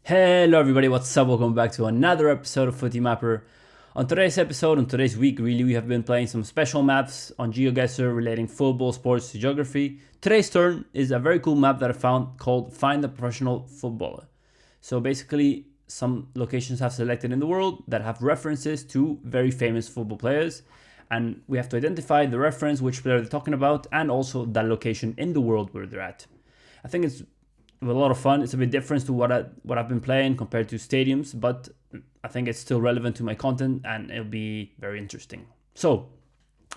Hello everybody, what's up? Welcome back to another episode of Footy Mapper. On today's week, we have been playing some special maps on GeoGuessr relating football, sports to geography. Today's turn is a very cool map that I found called Find the Professional Footballer. So basically, some locations have selected in the world that have references to very famous football players. And we have to identify the reference, which player they're talking about, and also that location in the world where they're at. I think it's a lot of fun. It's a bit different to what I've been playing compared to stadiums, but I think it's still relevant to my content and it'll be very interesting. So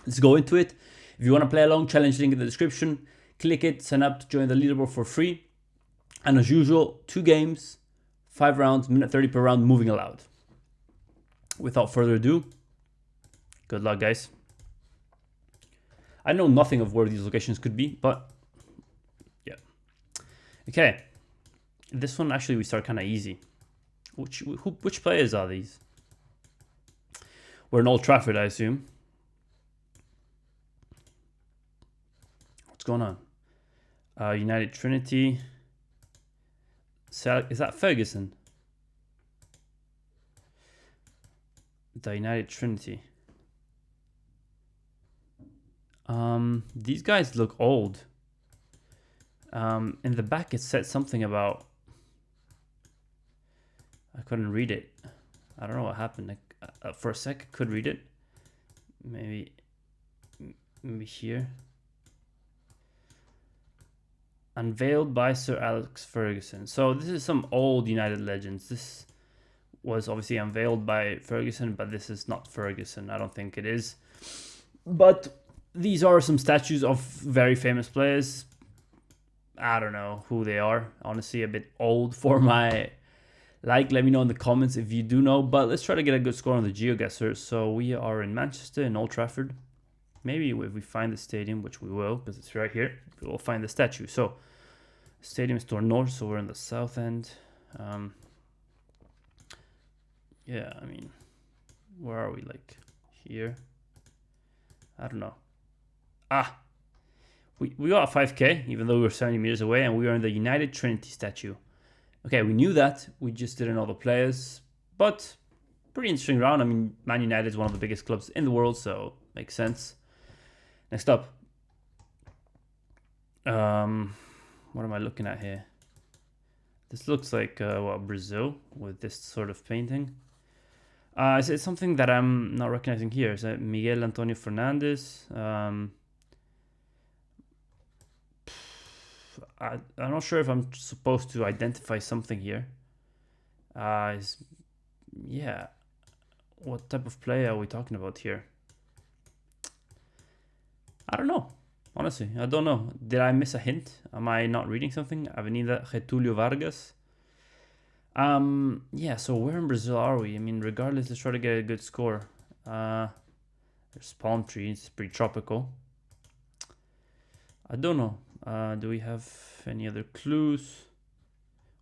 let's go into it. If you want to play along, challenge link in the description. Click it, sign up to join the leaderboard for free. And as usual, 2 games, 5 rounds, minute 30 per round, moving allowed. Without further ado, good luck, guys. I know nothing of where these locations could be, but yeah. Okay, this one actually we start kind of easy. Which players are these? We're in Old Trafford, I assume. What's going on? United Trinity. Is that Ferguson? The United Trinity. These guys look old. In the back it said something about, I couldn't read it. I don't know what happened. For a sec I could read it. Maybe here. Unveiled by Sir Alex Ferguson. So this is some old United legends. This was obviously unveiled by Ferguson, but this is not Ferguson. I don't think it is. But these are some statues of very famous players. I don't know who they are. Honestly, a bit old for my like. Let me know in the comments if you do know. But let's try to get a good score on the GeoGuessr. So we are in Manchester, in Old Trafford. Maybe if we find the stadium, which we will, because it's right here, we will find the statue. So stadium is to our north, so we're in the south end. Yeah, I mean, where are we? Like here? I don't know. We got a 5k, even though we were 70 meters away, and we are in the United Trinity statue. Okay, we knew that. We just didn't know the players. But pretty interesting round. I mean, Man United is one of the biggest clubs in the world, so makes sense. Next up. What am I looking at here? This looks like Brazil with this sort of painting. Is it something that I'm not recognizing here? Is that Miguel Antonio Fernandez? I'm not sure if I'm supposed to identify something here. Yeah. What type of player are we talking about here? I don't know. Honestly, I don't know. Did I miss a hint? Am I not reading something? Avenida Getulio Vargas. Yeah, so where in Brazil are we? I mean, regardless, let's try to get a good score. There's palm trees. It's pretty tropical. I don't know. Do we have any other clues?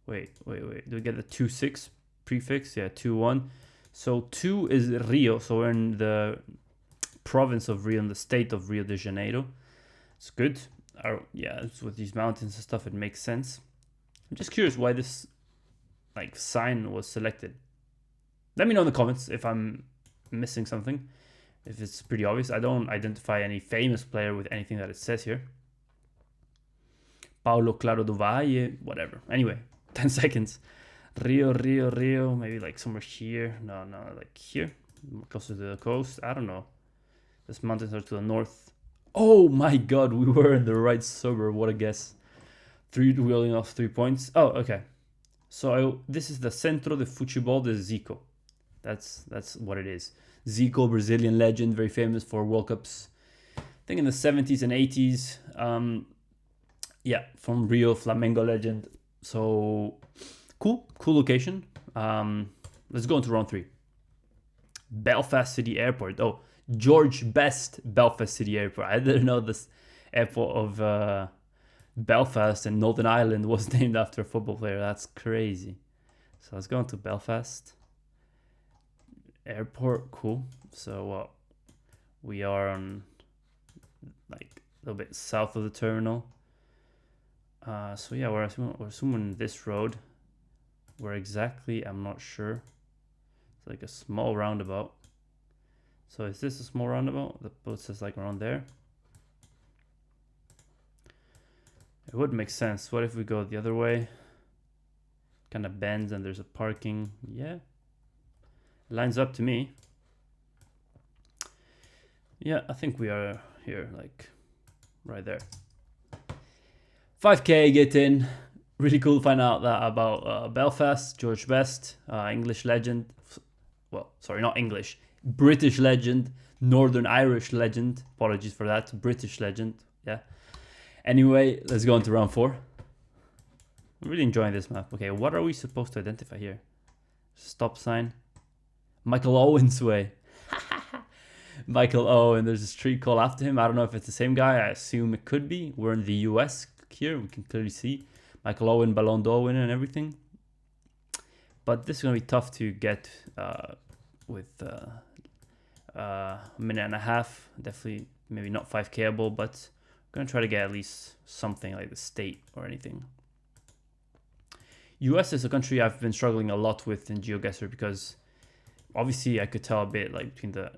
Wait. Do we get the 2-6 prefix? Yeah, 2-1. So 2 is Rio. So we're in the province of Rio, in the state of Rio de Janeiro. It's good. Yeah, it's with these mountains and stuff, it makes sense. I'm just curious why this sign was selected. Let me know in the comments if I'm missing something. If it's pretty obvious. I don't identify any famous player with anything that it says here. Paulo Claro do Valle, whatever. Anyway, 10 seconds. Rio. Maybe like somewhere here. No, like here. Closer to the coast. I don't know. These mountains are to the north. Oh my god, we were in the right suburb. What a guess. Wheeling off 3 points. Oh, okay. So this is the Centro de Futebol de Zico. That's what it is. Zico, Brazilian legend, very famous for World Cups. I think in the 70s and 80s. Yeah, from Rio, Flamengo legend. So cool location. Let's go into round 3. Belfast City Airport. Oh, George Best Belfast City Airport. I didn't know this airport of Belfast and Northern Ireland was named after a football player. That's crazy. So let's go into Belfast Airport. Cool. So we are on like a little bit south of the terminal. So yeah, we're assuming this road. Where exactly, I'm not sure. It's like a small roundabout. So is this a small roundabout that puts us like around there? It would make sense. What if we go the other way? Kind of bends and there's a parking. Yeah. Lines up to me. Yeah, I think we are here, like right there. 5K, get in. Really cool to find out that about Belfast. George Best, English legend. Well, sorry, not English. British legend. Northern Irish legend. Apologies for that. British legend. Yeah. Anyway, let's go on to round 4. I'm really enjoying this map. Okay, what are we supposed to identify here? Stop sign. Michael Owen's way. Michael Owen, there's a street called after him. I don't know if it's the same guy. I assume it could be. We're in the US here. We can clearly see Michael Owen, Ballon d'Or winner and everything. But this is going to be tough to get with a minute and a half. Definitely maybe not 5Kable, but I'm going to try to get at least something like the state or anything. US is a country I've been struggling a lot with in GeoGuessr because obviously I could tell a bit like between the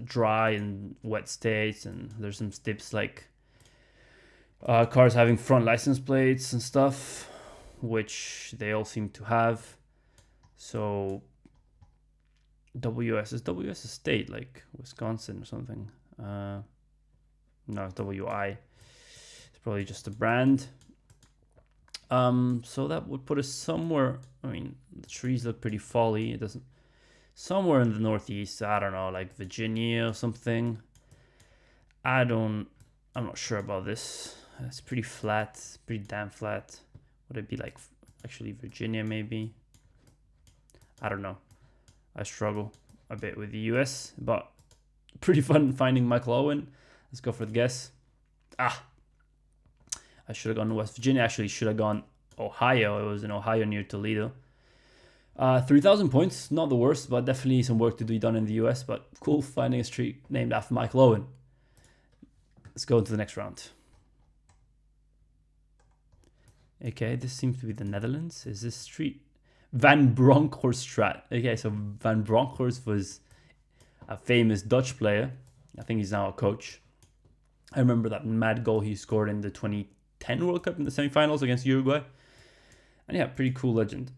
dry and wet states, and there's some tips like cars having front license plates and stuff, which they all seem to have. So WS, is WS a state like Wisconsin or something? No, it's WI. It's probably just a brand. So that would put us somewhere. I mean, the trees look pretty folly. It doesn't. Somewhere in the Northeast, I don't know, like Virginia or something. I'm not sure about this. It's pretty flat, pretty damn flat. Would it be like actually Virginia maybe? I don't know. I struggle a bit with the US, but pretty fun finding Michael Owen. Let's go for the guess. I should have gone West Virginia. Actually, should have gone Ohio. It was in Ohio near Toledo. 3,000 points, not the worst, but definitely some work to be done in the US. But cool finding a street named after Michael Owen. Let's go into the next round. Okay, this seems to be the Netherlands. Is this street? Van Bronckhorststraat. Okay, so Van Bronckhorst was a famous Dutch player. I think he's now a coach. I remember that mad goal he scored in the 2010 World Cup in the semifinals against Uruguay. And yeah, pretty cool legend.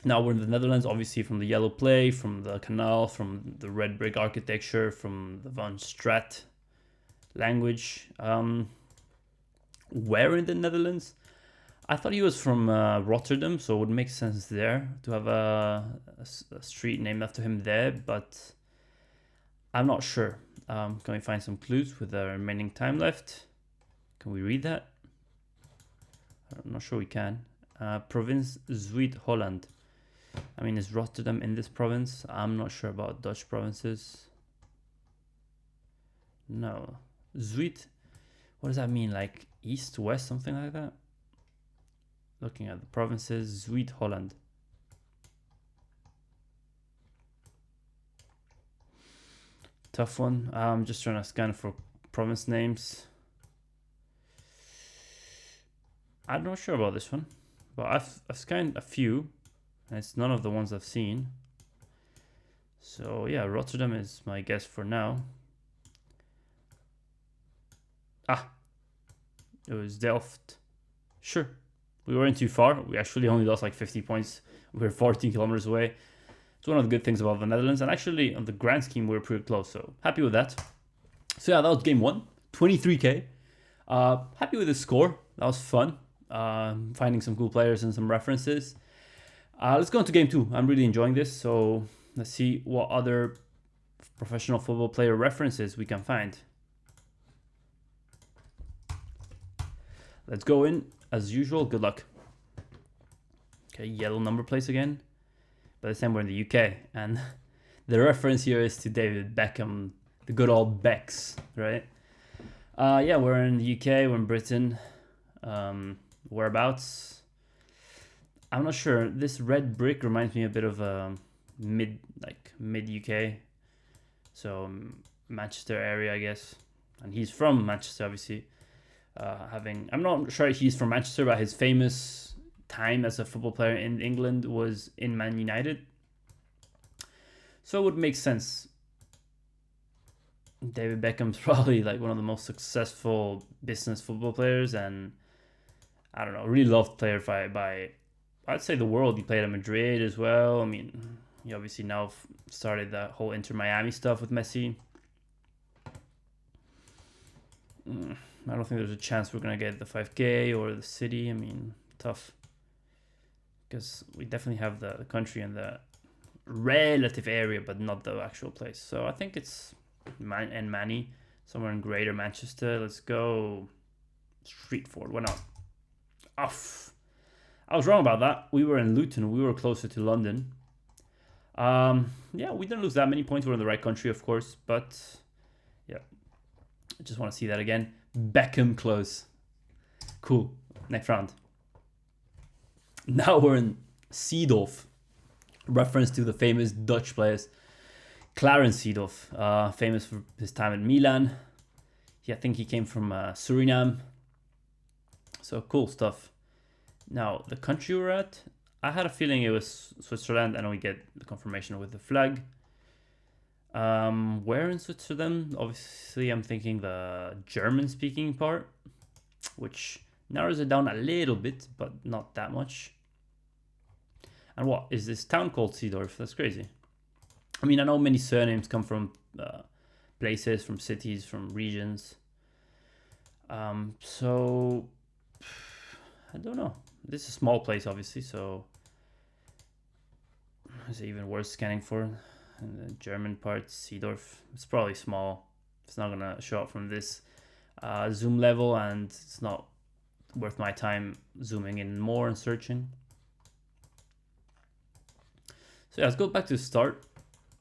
Now we're in the Netherlands, obviously from the yellow clay, from the canal, from the red brick architecture, from the Van Straat language. Where in the Netherlands? I thought he was from Rotterdam, so it would make sense there to have a street named after him there, but I'm not sure. Can we find some clues with the remaining time left? Can we read that? I'm not sure we can. Province Zuid-Holland. I mean, is Rotterdam in this province? I'm not sure about Dutch provinces. No. Zuid, what does that mean? Like east, west, something like that? Looking at the provinces, Zuid-Holland. Tough one. I'm just trying to scan for province names. I'm not sure about this one, but I've scanned a few, and it's none of the ones I've seen. So yeah, Rotterdam is my guess for now. It was Delft. Sure. We weren't too far. We actually only lost like 50 points. We were 14 kilometers away. It's one of the good things about the Netherlands. And actually, on the grand scheme, we were pretty close. So happy with that. So yeah, that was game 1. 23K. Happy with the score. That was fun. Finding some cool players and some references. Let's go into game 2. I'm really enjoying this. So let's see what other professional football player references we can find. Let's go in. As usual, good luck. Okay, yellow number plates again. But this time we're in the UK. And the reference here is to David Beckham. The good old Becks, right? Yeah, we're in the UK. We're in Britain. Whereabouts? I'm not sure. This red brick reminds me a bit of mid UK. So Manchester area, I guess. And he's from Manchester, obviously. I'm not sure he's from Manchester, but his famous time as a football player in England was in Man United. So it would make sense. David Beckham's probably like one of the most successful business football players, and I don't know, really loved player by I'd say the world. He played at Madrid as well. I mean, he obviously now started that whole Inter Miami stuff with Messi. I don't think there's a chance we're gonna get the 5K or the city. I mean, tough, because we definitely have the country and the relative area, but not the actual place. So I think it's Manny, somewhere in Greater Manchester. Let's go Streetford. Why not? Off. I was wrong about that. We were in Luton. We were closer to London. Yeah, we didn't lose that many points. We're in the right country, of course, but yeah, I just want to see that again. Beckham close. Cool. Next round. Now we're in Seedorf. Reference to the famous Dutch players. Clarence Seedorf, famous for his time at Milan. I think he came from Suriname. So cool stuff. Now, the country we're at, I had a feeling it was Switzerland. I know we get the confirmation with the flag. Where in Switzerland? Obviously, I'm thinking the German-speaking part, which narrows it down a little bit, but not that much. And what is this town called Seedorf? That's crazy. I mean, I know many surnames come from places, from cities, from regions. So I don't know. This is a small place, obviously, so is it even worth scanning for? And the German part, Seedorf, it's probably small. It's not gonna show up from this zoom level, and it's not worth my time zooming in more and searching. So yeah, let's go back to the start.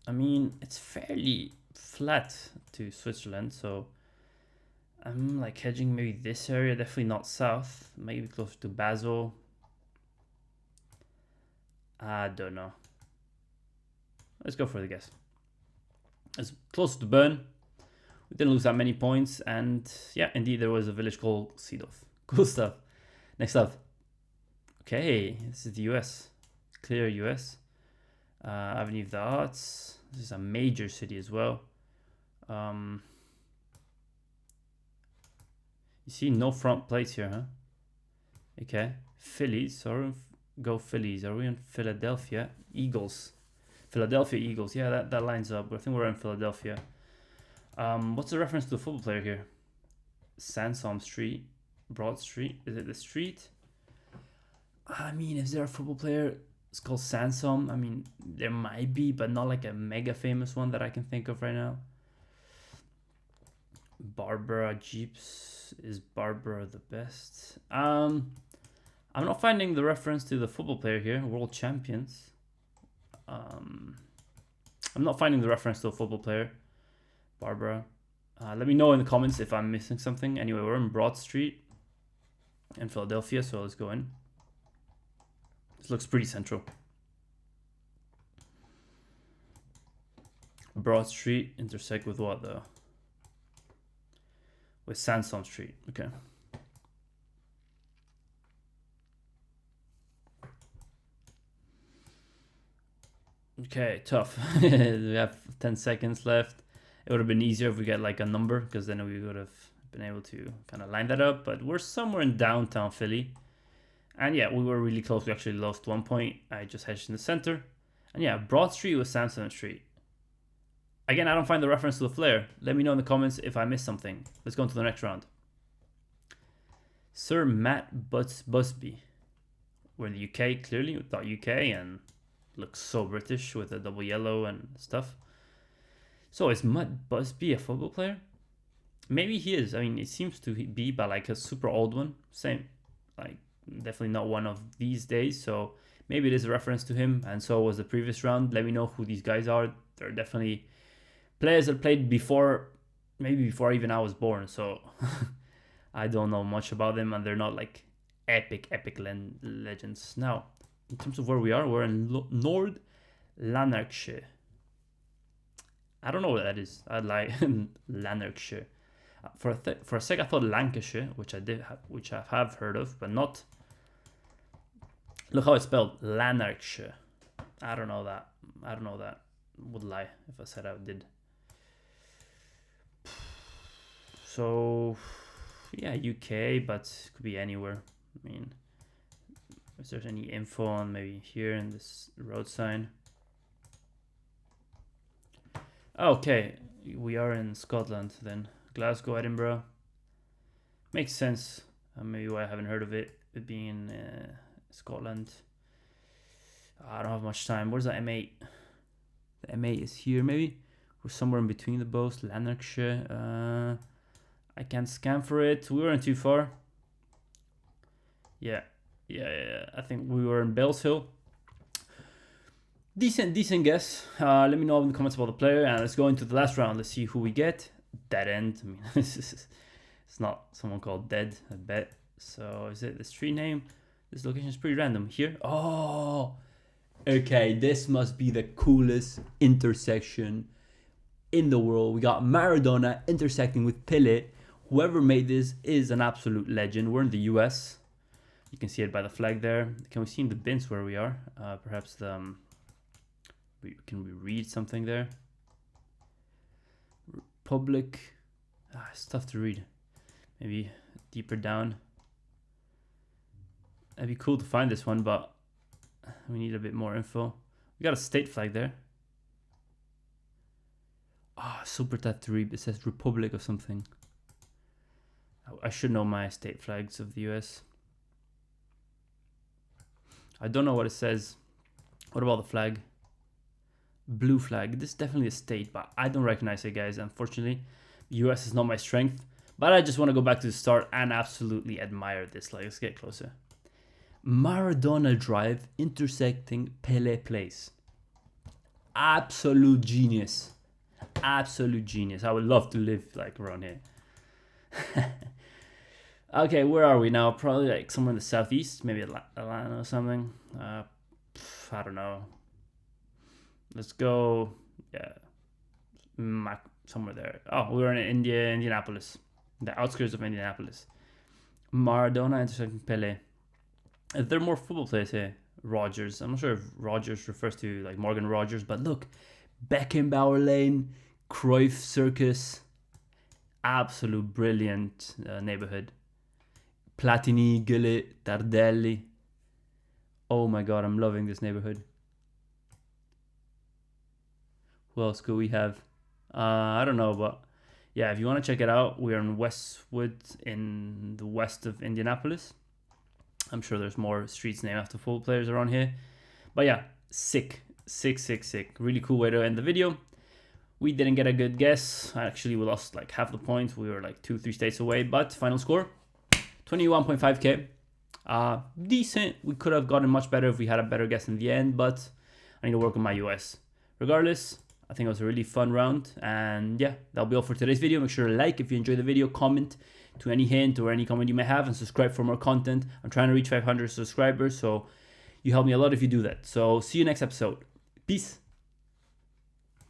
I mean, it's fairly flat to Switzerland, so I'm like hedging maybe this area, definitely not south, maybe closer to Basel. I don't know. Let's go for the guess. It's close to Bern. We didn't lose that many points, and yeah, indeed there was a village called Seedorf. Cool stuff. Next up. Okay, this is the US. Clear US. Avenue of the Arts. This is a major city as well. You see no front plates here, huh? Okay. Phillies. So go Phillies. Are we in Philadelphia? Eagles. Philadelphia Eagles. Yeah, that lines up. I think we're in Philadelphia. What's the reference to the football player here? Sansom Street. Broad Street. Is it the street? I mean, is there a football player? It's called Sansom. I mean, there might be, but not like a mega famous one that I can think of right now. Barbara Jeeps. Is Barbara the best? I'm not finding the reference to the football player here. World champions. I'm not finding the reference to a football player. Barbara. Let me know in the comments if I'm missing something. Anyway, we're in Broad Street in Philadelphia, so let's go in. This looks pretty central. Broad Street intersect with what though? With Sansom Street. Okay. Okay, tough. We have 10 seconds left. It would have been easier if we get like a number, because then we would have been able to kind of line that up. But we're somewhere in downtown Philly. And yeah, we were really close. We actually lost 1 point. I just hedged in the center. And yeah, Broad Street was Sansom Street. Again, I don't find the reference to the flare. Let me know in the comments if I missed something. Let's go on to the next round. Sir Matt Busby. We're in the UK, clearly. We thought UK and looks so British with a double yellow and stuff. So is Matt Busby a football player? Maybe he is. I mean, it seems to be, but like a super old one. Same, like definitely not one of these days. So maybe it is a reference to him. And so was the previous round. Let me know who these guys are. They're definitely players that played before, maybe before even I was born. So I don't know much about them, and they're not like epic legends. Now, in terms of where we are, we're in Nord Lanarkshire. I don't know what that is. I like Lanarkshire. For a sec, I thought Lancashire, which I have heard of, but not Look how it's spelled, Lanarkshire. I don't know that. I don't know that. Would lie if I said I did. So, yeah, UK, but it could be anywhere. I mean, if there's any info on maybe here in this road sign. Okay, we are in Scotland then. Glasgow, Edinburgh. Makes sense. Maybe why I haven't heard of it being in Scotland. I don't have much time. Where's the M8? The M8 is here maybe. We're somewhere in between the both. Lanarkshire. I can't scan for it. We weren't too far. Yeah. I think we were in Bellshill. Decent guess. Let me know in the comments about the player, and let's go into the last round. Let's see who we get. Dead End. I mean, it's not someone called Dead, I bet. So is it the street name? This location is pretty random. Here. Oh, okay. This must be the coolest intersection in the world. We got Maradona intersecting with Pele. Whoever made this is an absolute legend. We're in the US. You can see it by the flag there. Can we see in the bins where we are? Perhaps the can we read something there? Republic. It's tough to read. Maybe deeper down. It'd be cool to find this one, but we need a bit more info. We got a state flag there. Super tough to read. It says Republic of something. I should know my state flags of the US. I don't know what it says. What about the flag? Blue flag. This is definitely a state, but I don't recognize it, guys. Unfortunately, US is not my strength. But I just want to go back to the start and absolutely admire this. Like, let's get closer. Maradona Drive intersecting Pele Place. Absolute genius. Absolute genius. I would love to live like around here. Okay, where are we now? Probably like somewhere in the southeast, maybe Atlanta or something. I don't know. Let's go. Yeah, somewhere there. Oh, we're in Indianapolis, the outskirts of Indianapolis. Maradona intersecting Pele. There are more football players here. Rogers. I'm not sure if Rogers refers to like Morgan Rogers, but look, Beckenbauer Lane, Cruyff Circus. Absolute brilliant neighborhood. Platini, Gullit, Tardelli. Oh my god, I'm loving this neighborhood. Who else could we have? I don't know, but yeah, if you want to check it out, we're in Westwood in the west of Indianapolis. I'm sure there's more streets named after football players around here. But yeah, sick. Really cool way to end the video. We didn't get a good guess. Actually, we lost like half the points. We were like 2-3 states away, but final score, 21.5k. Decent. We could have gotten much better if we had a better guess in the end, but I need to work on my US. Regardless, I think it was a really fun round. And yeah, that'll be all for today's video. Make sure to like if you enjoyed the video, comment to any hint or any comment you may have, and subscribe for more content. I'm trying to reach 500 subscribers, so you help me a lot if you do that. So see you next episode. Peace.